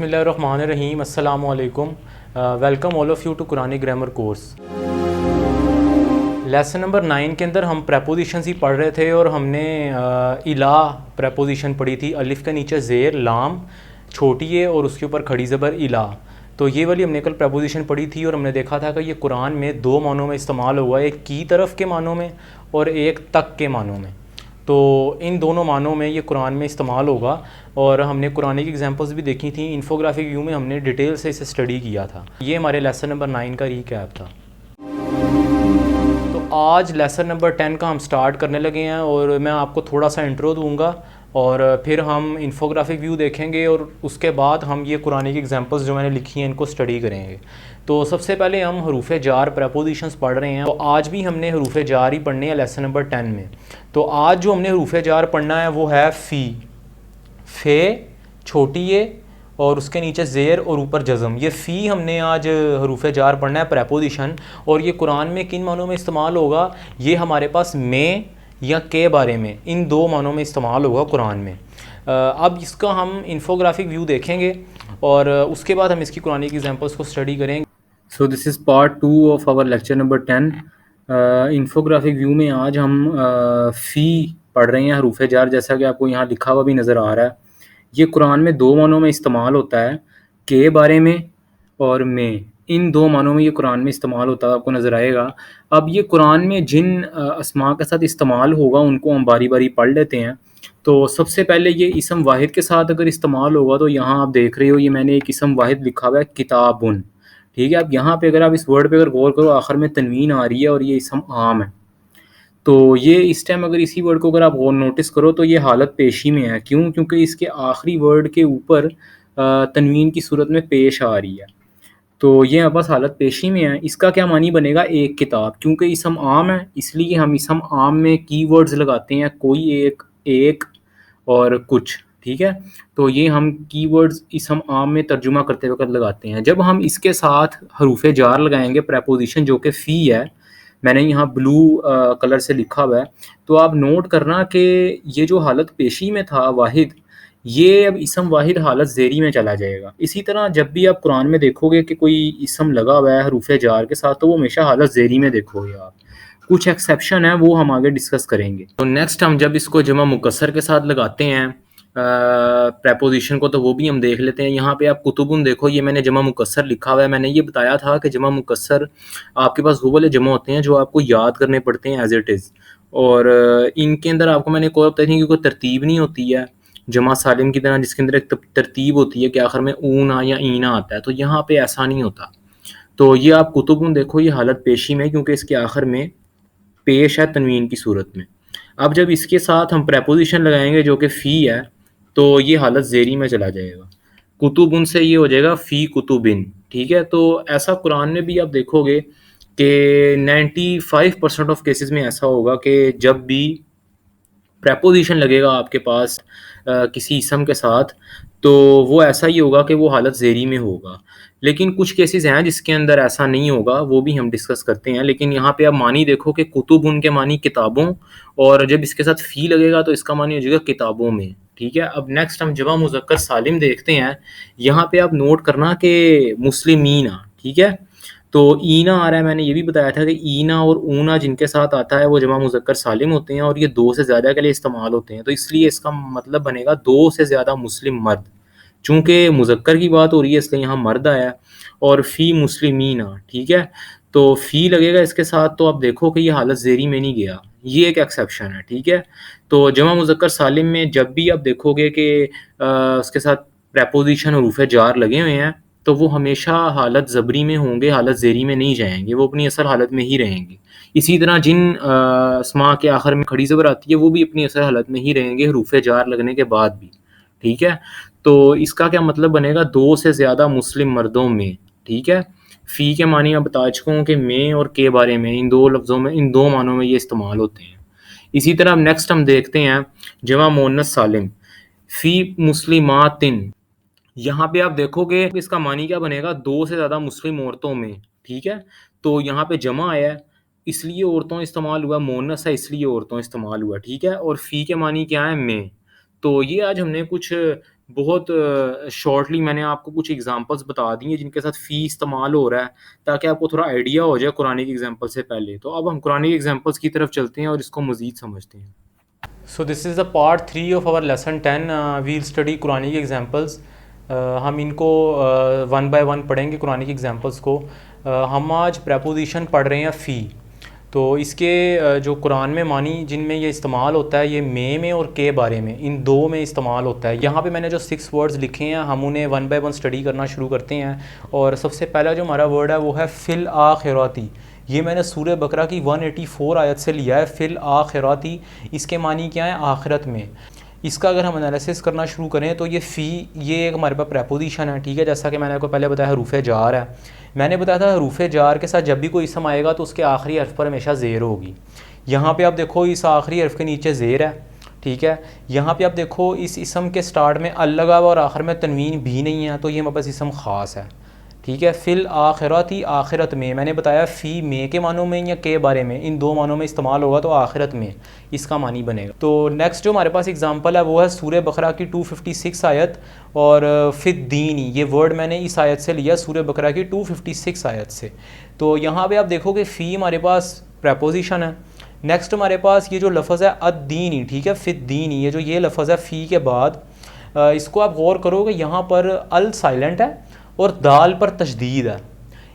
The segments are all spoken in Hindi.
बिस्मिल्लाहिर्रहमानिर्रहीम अस्सलामु अलैकुम। Welcome all of you to कुरानी ग्रामर कोर्स। लेसन नंबर 9 के अंदर हम प्रेपोजिशंस ही पढ़ रहे थे और हमने इला प्रेपोजिशन पढ़ी थी। अलिफ के नीचे ज़ेर लाम छोटी है और उसके ऊपर खड़ी ज़बर इला। तो ये वाली हमने कल प्रेपोजिशन पढ़ी थी और हमने देखा था कि ये कुरान में दो मानों में इस्तेमाल हुआ है, एक की तरफ के मानों में और एक तक के मानों में। तो इन दोनों मानों में ये कुरान में इस्तेमाल होगा और हमने कुरान की एग्जांपल्स भी देखी थी। इन्फोग्राफिक व्यू में हमने डिटेल से इसे स्टडी किया था। ये हमारे लेसन नंबर 9 का रीकैप था। तो आज लेसन नंबर 10 का हम स्टार्ट करने लगे हैं और मैं आपको थोड़ा सा इंट्रो दूंगा और फिर हम इन्फोग्राफिक व्यू देखेंगे और उसके बाद हम ये कुरान की एग्जांपल्स जो मैंने लिखी हैं इनको स्टडी करेंगे। तो सबसे पहले हम हरूफ जार प्रेपोजिशंस पढ़ रहे हैं। तो आज भी हमने हरूफ जार ही पढ़ने हैं लेसन नंबर 10 में। तो आज जो हमने हरूफ जार पढ़ना है वो है फ़ी, फे छोटी है और उसके नीचे ज़ेर और ऊपर जज़म। ये फ़ी हमने आज हरूफ जार पढ़ना है प्रेपोजिशन। और ये कुरान में किन मानों में इस्तेमाल होगा, ये हमारे पास में या के बारे में, इन दो मानों में इस्तेमाल होगा कुरान में। अब इसका हम इन्फोग्राफिक व्यू देखेंगे और उसके बाद हम इसकी कुरान की एग्जांपल्स को स्टडी करेंगे। So this is part 2 of our lecture number 10। Infographic view में आज हम फ़ी पढ़ रहे हैं हरूफ जार, जैसा कि आपको यहाँ लिखा हुआ भी नज़र आ रहा है। ये कुरान में दो मानों में इस्तेमाल होता है, के बारे में और में। इन दो मानों में ये कुरान में इस्तेमाल होता है, आपको नज़र आएगा। अब ये कुरान में जिन अस्मा के साथ इस्तेमाल होगा उनको हम बारी बारी पढ़ लेते हैं। तो सबसे पहले ये इसम वाहिद के साथ अगर इस्तेमाल होगा तो यहाँ आप देख रहे हो ये मैंने एक इसम वाहिद लिखा हुआ है किताबुन। ठीक है, अब यहाँ पे अगर आप इस वर्ड पे अगर गौर करो आखिर में तनवीन आ रही है और ये इसम आम है। तो ये इस टाइम अगर इसी वर्ड को अगर आप गौर नोटिस करो तो ये हालत पेशी में है। क्यों? क्योंकि इसके आखिरी वर्ड के ऊपर तनवीन की सूरत में पेश आ रही है। तो ये बस हालत पेशी में है। इसका क्या मानी बनेगा, एक किताब। क्योंकि इसम आम है इसलिए हम इसम आम में कीवर्ड्स लगाते हैं, कोई एक, एक और कुछ। ठीक है, तो ये हम कीवर्ड्स इसम आम में तर्जुमा करते वक्त लगाते हैं। जब हम इसके साथ हरूफ जार लगाएंगे प्रेपोजिशन जो कि फ़ी है, मैंने यहाँ ब्लू कलर से लिखा हुआ है, तो आप नोट करना कि ये जो हालत पेशी में था वाहिद, ये अब इसम वाहिद हालत ज़ेरी में चला जाएगा। इसी तरह जब भी आप कुरान में देखोगे कि कोई इसम लगा हुआ है हरूफ जार के साथ तो वो हमेशा हालत ज़ेरी में देखोगे आप। कुछ एक्सेप्शन है वो हम आगे डिस्कस करेंगे। तो नेक्स्ट हम जब इसको जमा मुकस्सर के साथ लगाते हैं प्रेपोजिशन को तो वो भी हम देख लेते हैं। यहाँ पे आप कुतुबुन देखो, ये मैंने जमा मुकस्सर लिखा हुआ है। मैंने ये बताया था कि जमा मुकस्सर आपके पास वो वाले जमा होते हैं जो आपको याद करने पड़ते हैं एज इट इज़, और इनके अंदर आपको मैंने कोई बताई थी क्योंकि तरतीब नहीं होती है जमा सालिम की तरह जिसके अंदर एक तरतीब होती है कि आखिर में ऊना या ईना आता है। तो यहाँ पे ऐसा नहीं होता। तो ये आप कुतुबुन देखो, ये हालत पेशी में क्योंकि इसके आखिर में पेश है तनवीन की सूरत में। अब जब इसके साथ हम प्रेपोजिशन लगाएंगे जो कि फ़ी है तो ये हालत ज़ेरी में चला जाएगा। कुतुबुन से ये हो जाएगा फ़ी कुतुबिन। ठीक है, तो ऐसा कुरान में भी आप देखोगे कि 95% ऑफ केसेस में ऐसा होगा कि जब भी प्रेपोजिशन लगेगा आपके पास किसी इसम के साथ तो वो ऐसा ही होगा कि वो हालत ज़ेरी में होगा। लेकिन कुछ केसेस हैं जिसके अंदर ऐसा नहीं होगा, वो भी हम डिस्कस करते हैं। लेकिन यहाँ पे आप मानी देखो कि कुतुब उनके मानी किताबों, और जब इसके साथ फ़ी लगेगा तो इसका मानी हो जाएगा किताबों में। ठीक है, अब नेक्स्ट हम जमा मुज़क्कर सालिम देखते हैं। यहाँ पे आप नोट करना कि मुस्लिमीना। ठीक है, तो ईना आ रहा है, मैंने ये भी बताया था कि ईना और ऊना जिनके साथ आता है वो जमा मुज़क्कर सालिम होते हैं और ये दो से ज़्यादा के लिए इस्तेमाल होते हैं। तो इसलिए इसका मतलब बनेगा दो से ज़्यादा मुस्लिम मर्द। चूँकि मुज़क्कर की बात हो रही है इसलिए यहाँ मर्द आया और फ़ी मुस्लिमीना। ठीक है, तो फ़ी लगेगा इसके साथ तो आप देखो कि ये हालत ज़ेरी में नहीं गया, ये एक एक्सेप्शन है। ठीक है, तो जमा मुज़क्कर सालिम में जब भी आप देखोगे कि उसके साथ प्रेपोजिशन और रूफ़ जार लगे हुए हैं तो वो हमेशा हालत ज़बरी में होंगे, हालत ज़ेरी में नहीं जाएँगे, वो अपनी असल हालत में ही रहेंगे। इसी तरह जिन अस्मा के आखिर में खड़ी ज़बर आती है वो भी अपनी असल हालत में ही रहेंगे हरूफ जार लगने के बाद भी। ठीक है, तो इसका क्या मतलब बनेगा, दो से ज़्यादा मुस्लिम मर्दों में। ठीक है, फ़ी के मानी मैं बता चुका हूँ कि में और के बारे में, इन दो लफ्ज़ों में, इन दो मानों में ये इस्तेमाल होते हैं। इसी तरह नेक्स्ट हम देखते हैं जमा मुअन्नस सालिम फ़ी मुस्लिमातिन। यहाँ पे आप देखोगे इसका मानी क्या बनेगा, दो से ज़्यादा मुस्लिम औरतों में। ठीक है, तो यहाँ पे जमा आया है इसलिए औरतों इस्तेमाल हुआ, मुअन्नस है इसलिए औरतों इस्तेमाल हुआ। ठीक है, और फ़ी के मानी क्या है, में। तो ये आज हमने कुछ बहुत शॉर्टली मैंने आपको कुछ एग्जांपल्स बता दी हैं जिनके साथ फ़ी इस्तेमाल हो रहा है, ताकि आपको थोड़ा आइडिया हो जाए कुरानिक एग्जांपल से पहले। तो अब हम कुरानिक एग्जांपल्स की तरफ चलते हैं और इसको मज़ीद समझते हैं। So this is the part 3 of our lesson 10। We'll study Quranic examples. हम इनको वन बाय वन पढ़ेंगे कुरानिक एग्जांपल्स को। हम आज प्रेपोजिशन पढ़ रहे हैं फ़ी। तो इसके जो कुरान में मानी जिनमें ये इस्तेमाल होता है, ये में और के बारे में, इन दो में इस्तेमाल होता है। यहाँ पे मैंने जो 6 वर्ड्स लिखे हैं हम उन्हें वन बाय वन स्टडी करना शुरू करते हैं। और सबसे पहला जो हमारा वर्ड है वो है फ़िल आखिराती। ये मैंने सूरह बकरा की 184 आयत से लिया है। फ़िल आखिराती, इसके मानी क्या है? आखिरत में। इसका अगर हम एनालिसिस करना शुरू करें तो ये फ़ी, ये एक हमारे पास प्रेपोजिशन है, ठीक है। जैसा कि मैंने आपको पहले बताया हरूफ जार है। मैंने बताया था हरूफ जार के साथ जब भी कोई इसम आएगा तो उसके आखिरी हर्फ पर हमेशा ज़ेर होगी। यहाँ पे आप देखो इस आखिरी हर्फ के नीचे ज़ेर है, ठीक है। यहाँ पे आप देखो इस इसम के स्टार्ट में अल लगा हुआ और आखिर में तनवीन भी नहीं है, तो ये हमारे पास इसम ख़ास है, ठीक है। फ़िल आखिराती, आखिरत में। मैंने बताया फ़ी में के मानों में या के बारे में, इन दो मानों में इस्तेमाल होगा तो आखिरत में इसका मानी बनेगा। तो नेक्स्ट जो हमारे पास एग्जांपल है वो है सूरह बकरा की 256 आयत और फ़िद्दीनी। ये वर्ड मैंने इस आयत से लिया, सूरह बकरा की 256 आयत से। तो यहाँ पे आप देखो कि फ़ी हमारे पास प्रेपोजिशन है। नेक्स्ट हमारे पास ये जो लफ्ज़ है अद्दीनी, ठीक है, फ़िद्दीनी, ये जो ये लफ्ज़ है फ़ी के बाद, इसको आप गौर करोगे यहाँ पर अल साइलेंट है और दाल पर तशदीद है।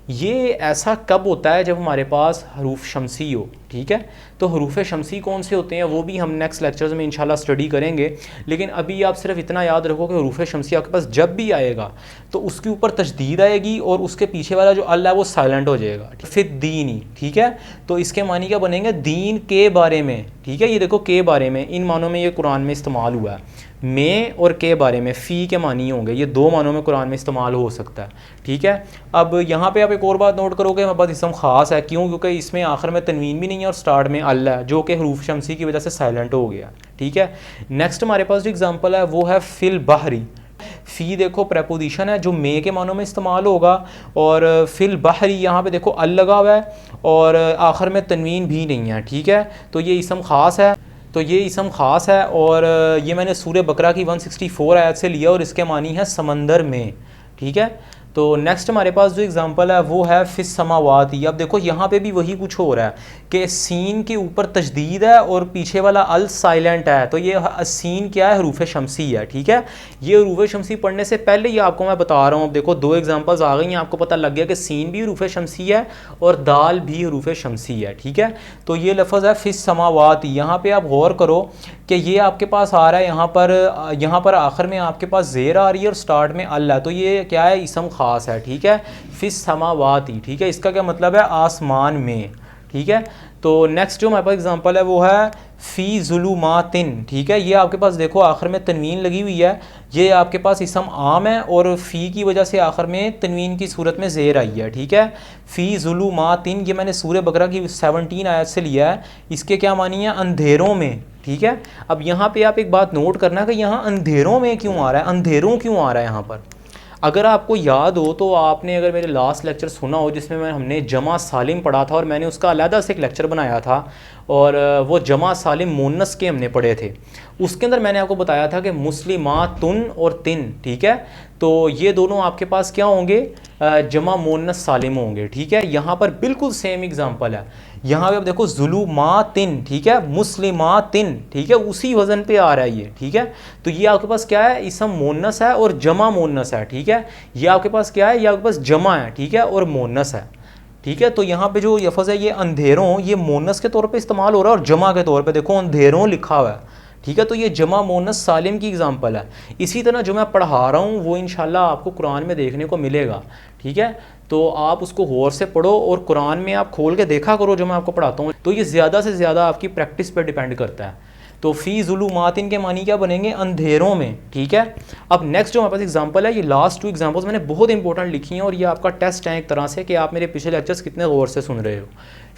ये ऐसा कब होता है? जब हमारे पास हरूफ शमसी हो, ठीक है। तो हरूफ शमसी कौन से होते हैं वो भी हम नेक्स्ट लेक्चर्स में इंशाल्लाह स्टडी करेंगे, लेकिन अभी आप सिर्फ इतना याद रखो कि हरूफ शमसी आपके पास जब भी आएगा तो उसके ऊपर तशदीद आएगी और उसके पीछे वाला जो अल्लाह है वो साइलेंट हो जाएगा। फिर दीनी, ठीक है। तो इसके मानी क्या बनेंगे? दीन के बारे में, ठीक है। ये देखो के बारे में, इन मानों में ये कुरान में इस्तेमाल हुआ है। में और के बारे में फ़ी के मानी होंगे, ये दो मानों में कुरान में इस्तेमाल हो सकता है, ठीक है। अब यहाँ पे आप एक और बात नोट करोगे, हमारे पास इसम ख़ास है, क्यों? क्योंकि इसमें आखिर में तनवीन भी नहीं है और स्टार्ट में अल्लाह है, जो कि हरूफ शमसी की वजह से साइलेंट हो गया, ठीक है। नेक्स्ट हमारे पास जो एग्जाम्पल है वो है फ़िल बहरी। फ़ी देखो प्रेपोजिशन है जो मे के मानों में इस्तेमाल होगा, और फ़िल बहरी यहाँ पे देखो अल लगा हुआ है और आखिर में तनवीन भी नहीं है, ठीक है। तो ये इसम ख़ास है, तो ये इसम ख़ास है और ये मैंने सूरह बकरा की 164 आयत से लिया और इसके मानी है समंदर में, ठीक है। तो नेक्स्ट हमारे पास जो एग्जांपल है वो है फिस समावाती। अब देखो यहाँ पे भी वही कुछ हो रहा है कि सीन के ऊपर तशदीद है और पीछे वाला अल साइलेंट है, तो ये सीन क्या है? हरूफ शमसी है, ठीक है। ये हरूफ शमसी पढ़ने से पहले ही आपको मैं बता रहा हूँ, अब देखो दो एग्जांपल्स आ गई हैं, आपको पता लग गया कि सीन भी हरूफ शमसी है और दाल भी हरूफ शमसी है, ठीक है। तो ये लफ्ज़ है फिस समावाती। यहाँ पर आप गौर करो कि ये आपके पास आ रहा है, यहाँ पर आखिर में आपके पास ज़ेर आ रही है और स्टार्ट में अल है, तो ये क्या है? इसम ख़ास है, ठीक है। फिस समावाती, ठीक है। इसका क्या मतलब है? आसमान में, ठीक है। तो नेक्स्ट जो हमारे पास एग्जांपल है वो है फ़ी ज़ुलुमातिन, ठीक है। ये आपके पास देखो आखिर में तनवीन लगी हुई है, ये आपके पास इसम आम है और फ़ी की वजह से आखिर में तनवीन की सूरत में ज़ेर आई है, ठीक है। फ़ी ज़ुलुमातिन, ये मैंने सूरह बकरा की 17 आयत से लिया है। इसके क्या मानी है? अंधेरों में, ठीक है। अब यहाँ पे आप एक बात नोट करना कि यहाँ अंधेरों में क्यों आ रहा है, अंधेरों क्यों आ रहा है यहाँ पर? अगर आपको याद हो तो आपने अगर मेरे लास्ट लेक्चर सुना हो जिसमें हमने जमा सालिम पढ़ा था और मैंने उसका अलहदा से एक लेक्चर बनाया था, और वो जमा सालिम मुन्नस के हमने पढ़े थे। उसके अंदर मैंने आपको बताया था कि मुस्लिमातुन और तिन, ठीक है। तो ये दोनों आपके पास क्या होंगे? जमा मुन्नस सालिम होंगे, ठीक है। यहाँ पर बिल्कुल सेम एग्जांपल है। यहाँ पे आप देखो ज़ुलुमातिन, ठीक है, मुस्लिमातिन, ठीक है, उसी वज़न पे आ रहा है ये, ठीक है। तो ये आपके पास क्या है? इसम मोनस है और जमा मोनस है, ठीक है। ये आपके पास क्या है? ये आपके पास जमा है, ठीक है, और मोनस है, ठीक है। तो यहाँ पे जो लफ्ज़ है ये अंधेरों, ये मोनस के तौर पे इस्तेमाल हो रहा है और जमा के तौर पे देखो अंधेरों लिखा हुआ है, ठीक है। तो ये जमा मोनस सालिम की एग्जांपल है। इसी तरह जो मैं पढ़ा रहा हूँ वो इंशाल्लाह आपको कुरान में देखने को मिलेगा, ठीक है। तो आप उसको गौर से पढ़ो और कुरान में आप खोल के देखा करो जो मैं आपको पढ़ाता हूँ। तो ये ज़्यादा से ज़्यादा आपकी प्रैक्टिस पर डिपेंड करता है। तो फ़ी ज़ुलुमातिन के मानी क्या बनेंगे? अंधेरों में, ठीक है। अब नेक्स्ट जो हमारे पास एग्जांपल है, ये लास्ट 2 एग्जांपल्स मैंने बहुत इंपॉर्टेंट लिखी हैं और ये आपका टेस्ट है एक तरह से कि आप मेरे पिछले लेक्चर्स कितने गौर से सुन रहे हो।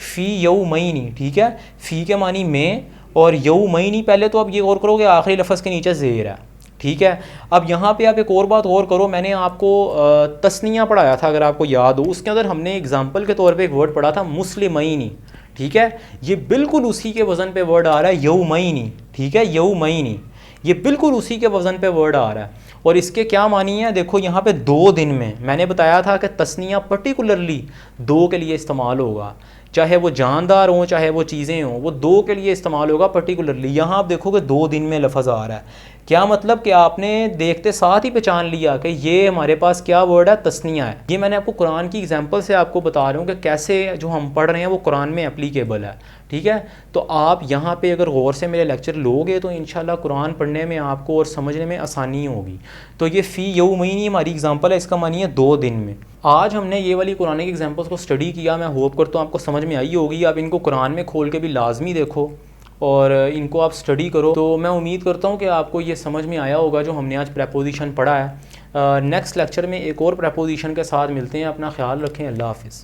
फ़ी यौमैनी, ठीक है, फ़ी के मानी में और यौमैनी, पहले तो अब ये गौर करो कि आखिरी लफ्ज़ के नीचे ज़ेर है, ठीक है। अब यहाँ पे आप एक और बात गौर करो, मैंने आपको तस्निया पढ़ाया था अगर आपको याद हो, उसके अंदर हमने एग्जांपल के तौर पे एक वर्ड पढ़ा था मुस्लिमैनी, ठीक है। ये बिल्कुल उसी के वज़न पे वर्ड आ रहा है यौमैनी, ठीक है, यौमैनी। ये बिल्कुल उसी के वज़न पे वर्ड आ रहा है। और इसके क्या मानी है, देखो यहाँ पे 2 दिन में, मैंने बताया था कि तस्निया पर्टिकुलरली 2 के लिए इस्तेमाल होगा, चाहे वो जानदार हों चाहे वो चीज़ें हों, वो 2 के लिए इस्तेमाल होगा पर्टिकुलरली। यहाँ आप देखोगे 2 दिन में लफ्ज़ आ रहा है, क्या मतलब कि आपने देखते साथ ही पहचान लिया कि ये हमारे पास क्या वर्ड है, तस्निया है। ये मैंने आपको कुरान की एग्जांपल से आपको बता रहा हूँ कि कैसे जो हम पढ़ रहे हैं वो कुरान में एप्लीकेबल है, ठीक है। तो आप यहाँ पे अगर गौर से मेरे लेक्चर लोगे तो इंशाल्लाह कुरान पढ़ने में आपको और समझने में आसानी होगी। तो ये फ़ी यौमैन हमारी एग्जांपल है, इसका मानिए 2 दिन में। आज हमने ये वाली कुरानिक एग्जांपल्स को स्टडी किया, मैं होप करता हूँ आपको समझ में आई होगी। आप इनको कुरान में खोल के भी लाजमी देखो और इनको आप स्टडी करो, तो मैं उम्मीद करता हूँ कि आपको ये समझ में आया होगा जो हमने आज प्रेपोजिशन पढ़ा है। नेक्स्ट लेक्चर में एक और प्रेपोजिशन के साथ मिलते हैं। अपना ख्याल रखें, अल्लाह हाफ़िज़।